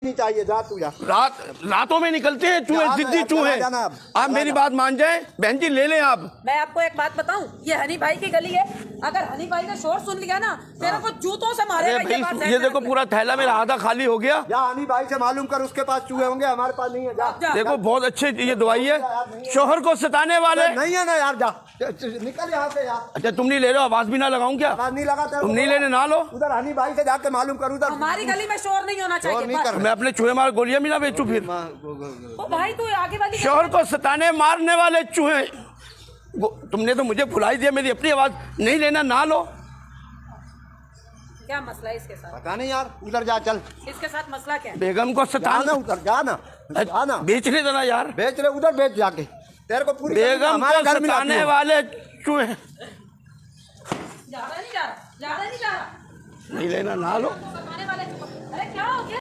नहीं चाहिए, जा तू जा। रातों में निकलते हैं चूहे, जिद्दी चूहे। आप मेरी बात मान जाए बहन जी, ले लें आप। मैं आपको एक बात बताऊं, ये हनी भाई की गली है। अगर हनी भाई का शोर सुन लिया ना, तेरे को जूतों से मारेगा। ये देखो पूरा थैला मेरा आधा खाली हो गया। जा हनी भाई से मालूम कर, उसके पास चूहे होंगे, हमारे पास नहीं है। जा देखो बहुत अच्छे ये दवाई है शोहर को सताने वाले। नहीं है ना यार, जा निकल यहाँ से यार। अच्छा तुम नहीं ले रहे हो, आवाज भी ना लगाऊं क्या? आवाज नहीं लगाता, तुम नहीं लेने ना लो। उधर हनी भाई से जाके मालूम करूँ। उधर हमारी गली में शोर नहीं होना चाहिए। मैं अपने चूहे मार गोलियां भी ना बेचूं फिर। ओ भाई तू आगे वाली शोहर को सताने मारने वाले चूहे। तुमने तो मुझे भुला ही दिया, मेरी अपनी आवाज नहीं लेना ना लो। क्या मसला है इसके साथ? पता नहीं यार, उधर जा चल। इसके साथ मसला क्या है? बेगम को सताना, उधर जाना बेचने देना यार। बेच रहे, उधर बेच जाके। तेरे को पूरी बेगम को सताने वाले चूहे। ज्यादा नहीं जा रहा, नहीं लेना ना लो। अरे क्या हो गया?